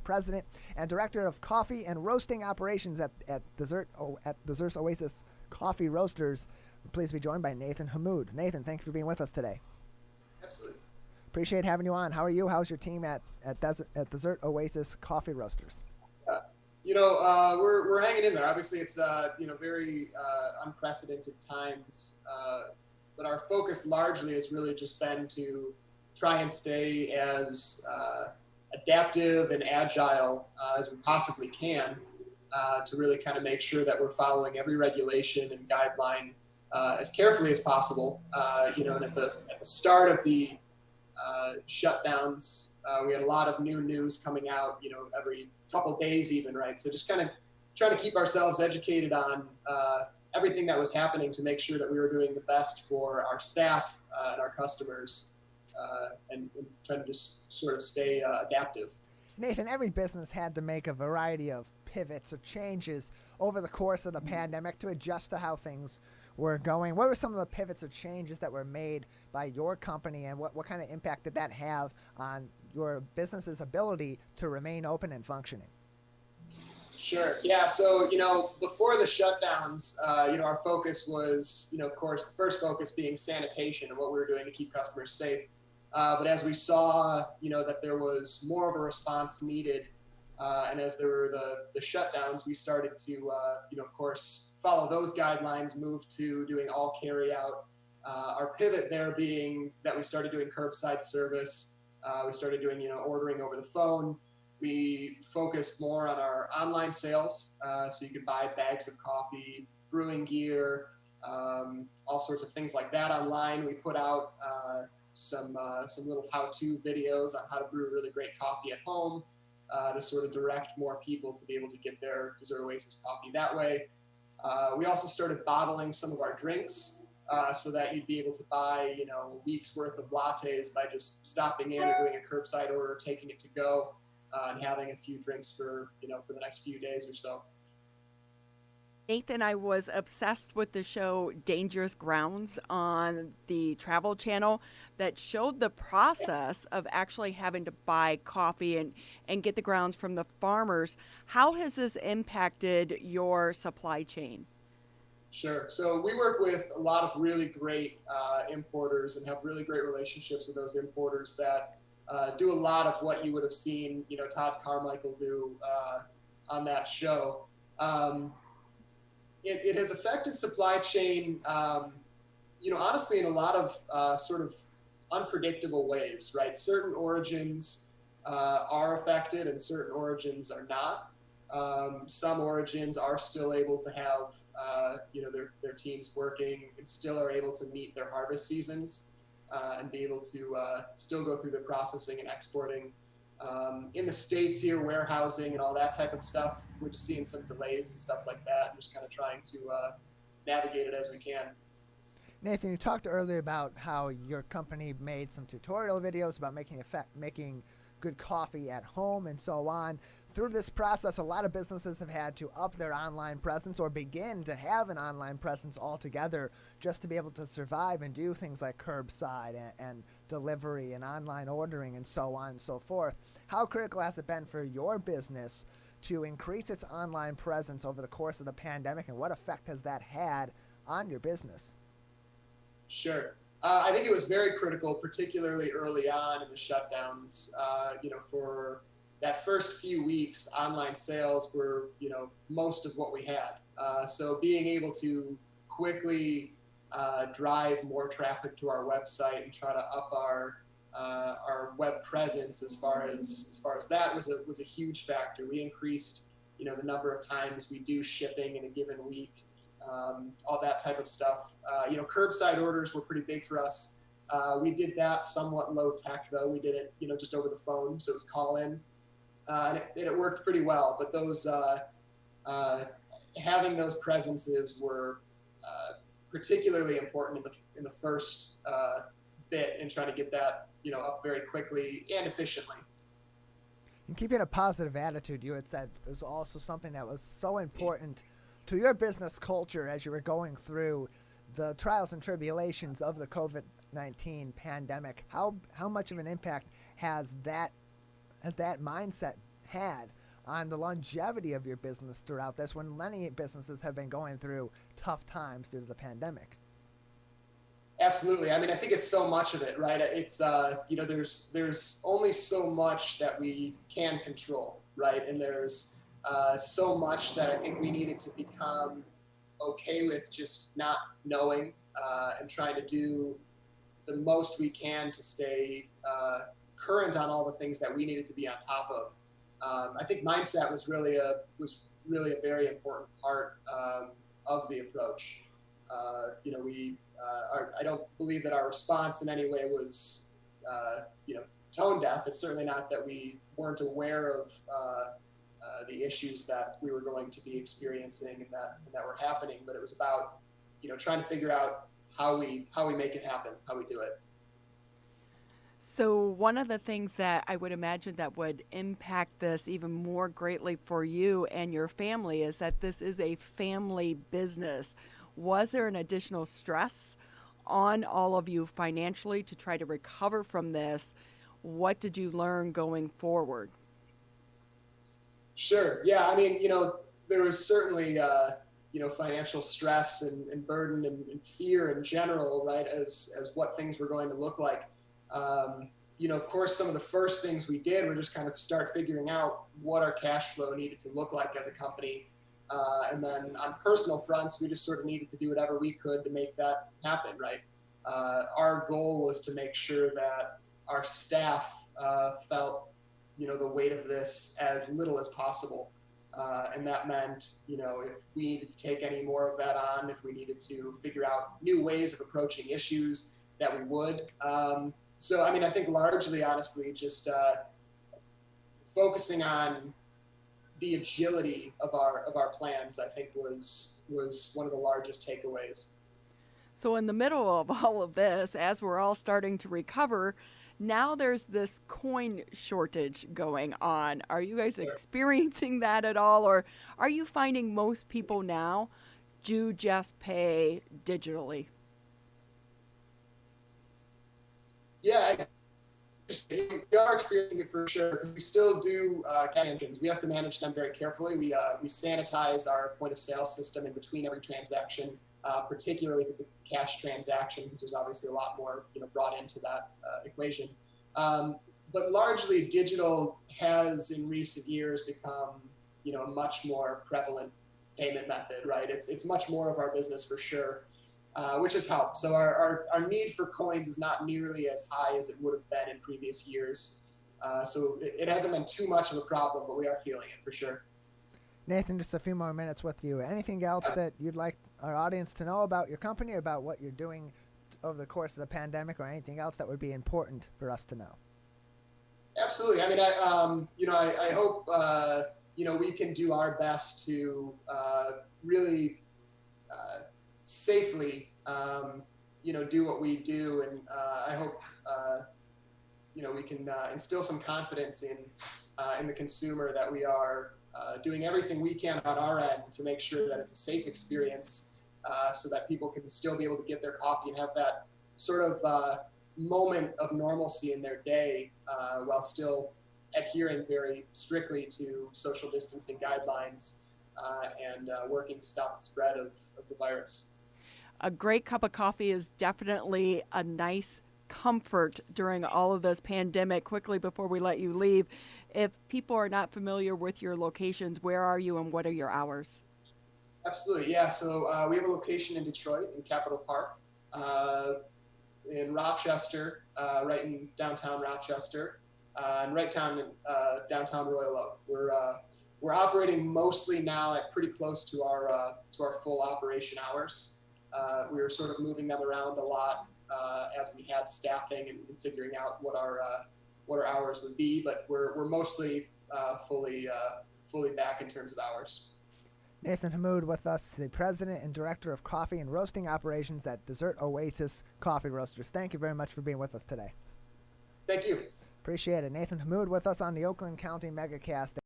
President and Director of Coffee and Roasting Operations at Desert Oasis Coffee Roasters. We're pleased to be joined by Nathan Hamood. Nathan, thank you for being with us today. Absolutely. Appreciate having you on. How are you? How's your team at Desert Oasis Coffee Roasters? We're hanging in there. Obviously, it's very unprecedented times, but our focus largely has really just been to try and stay as adaptive and agile as we possibly can to really kind of make sure that we're following every regulation and guideline as carefully as possible. And at the start of the shutdowns, we had a lot of new news coming out, every couple days even, right? So just kind of trying to keep ourselves educated on everything that was happening to make sure that we were doing the best for our staff and our customers and trying to just sort of stay adaptive. Nathan, every business had to make a variety of pivots or changes over the course of the pandemic to adjust to how things were going. What were some of the pivots or changes that were made by your company, and what kind of impact did that have on your business's ability to remain open and functioning? Sure. Yeah. So, before the shutdowns, our focus was, of course, the first focus being sanitation and what we were doing to keep customers safe. But as we saw, that there was more of a response needed, and as there were the shutdowns, we started to, of course, follow those guidelines, move to doing all carry out. Our pivot there being that we started doing curbside service. We started doing, ordering over the phone. We focused more on our online sales. So you could buy bags of coffee, brewing gear, all sorts of things like that online. We put out some little how-to videos on how to brew really great coffee at home to sort of direct more people to be able to get their Desert Oasis coffee that way. We also started bottling some of our drinks so that you'd be able to buy, a week's worth of lattes by just stopping in or doing a curbside order, taking it to go, and having a few drinks for the next few days or so. Nathan, I was obsessed with the show Dangerous Grounds on the Travel Channel that showed the process of actually having to buy coffee and get the grounds from the farmers. How has this impacted your supply chain? Sure. So we work with a lot of really great importers and have really great relationships with those importers that do a lot of what you would have seen, Todd Carmichael do on that show. It has affected supply chain, honestly, in a lot of sort of unpredictable ways, right? Certain origins are affected and certain origins are not. Some origins are still able to have, their teams working and still are able to meet their harvest seasons and be able to still go through the processing and exporting. In the States here, warehousing and all that type of stuff, we're just seeing some delays and stuff like that, and just kind of trying to navigate it as we can. Nathan, you talked earlier about how your company made some tutorial videos about making good coffee at home and so on. Through this process, a lot of businesses have had to up their online presence or begin to have an online presence altogether just to be able to survive and do things like curbside and delivery and online ordering and so on and so forth. How critical has it been for your business to increase its online presence over the course of the pandemic, and what effect has that had on your business? Sure. I think it was very critical, particularly early on in the shutdowns. For that first few weeks, online sales were, most of what we had. So being able to quickly drive more traffic to our website and try to up our web presence as far as that was a huge factor. We increased, the number of times we do shipping in a given week. All that type of stuff. Curbside orders were pretty big for us. We did that somewhat low tech though. We did it, just over the phone. So it was call in, and it worked pretty well. But those, having those presences were particularly important in the first bit in trying to get that, up very quickly and efficiently. And keeping a positive attitude, you had said, was also something that was so important to your business culture as you were going through the trials and tribulations of the COVID-19 pandemic. How much of an impact has that mindset had on the longevity of your business throughout this, when many businesses have been going through tough times due to the pandemic? Absolutely. I mean, I think it's so much of it, right? It's there's only so much that we can control, right? And there's so much that I think we needed to become okay with just not knowing, and trying to do the most we can to stay current on all the things that we needed to be on top of. I think mindset was really a very important part of the approach. I don't believe that our response in any way was tone deaf. It's certainly not that we weren't aware of the issues that we were going to be experiencing and that were happening, but it was about trying to figure out how we make it happen, how we do it. So one of the things that I would imagine that would impact this even more greatly for you and your family is that this is a family business. Was there an additional stress on all of you financially to try to recover from this? What did you learn going forward? Sure. Yeah. I mean, there was certainly, financial stress and burden and fear in general, right, as what things were going to look like. Of course, some of the first things we did were just kind of start figuring out what our cash flow needed to look like as a company. And then on personal fronts, we just sort of needed to do whatever we could to make that happen, right? Our goal was to make sure that our staff felt, the weight of this as little as possible. And that meant, if we needed to take any more of that on, if we needed to figure out new ways of approaching issues, that we would. So, I mean, I think largely, honestly, just focusing on the agility of our plans, I think was one of the largest takeaways. So in the middle of all of this, as we're all starting to recover, now there's this coin shortage going on. Are you guys experiencing that at all, or are you finding most people now do just pay digitally? Yeah, we are experiencing it for sure, because we still do cash engines. We have to manage them very carefully. We sanitize our point of sale system in between every transaction, particularly if it's a cash transaction, because there's obviously a lot more brought into that equation. But largely, digital has in recent years become a much more prevalent payment method. Right? It's much more of our business for sure. Which has helped. So our need for coins is not nearly as high as it would have been in previous years. So it hasn't been too much of a problem, but we are feeling it for sure. Nathan, just a few more minutes with you. Anything else that you'd like our audience to know about your company, about what you're doing over the course of the pandemic, or anything else that would be important for us to know? Absolutely. I mean, I hope, we can do our best to really safely, do what we do. And I hope, we can instill some confidence in the consumer that we are doing everything we can on our end to make sure that it's a safe experience, so that people can still be able to get their coffee and have that sort of moment of normalcy in their day, while still adhering very strictly to social distancing guidelines, and working to stop the spread of the virus. A great cup of coffee is definitely a nice comfort during all of this pandemic. Quickly before we let you leave, if people are not familiar with your locations, where are you and what are your hours? Absolutely, yeah. So we have a location in Detroit, in Capitol Park, in Rochester, right in downtown Rochester, and right down in downtown Royal Oak. We're operating mostly now at pretty close to our full operation hours. We were sort of moving them around a lot as we had staffing and figuring out what our hours would be, but we're mostly fully back in terms of hours. Nathan Hamood with us, the President and Director of Coffee and Roasting Operations at Dessert Oasis Coffee Roasters. Thank you very much for being with us today. Thank you. Appreciate it. Nathan Hamood with us on the Oakland County MegaCast.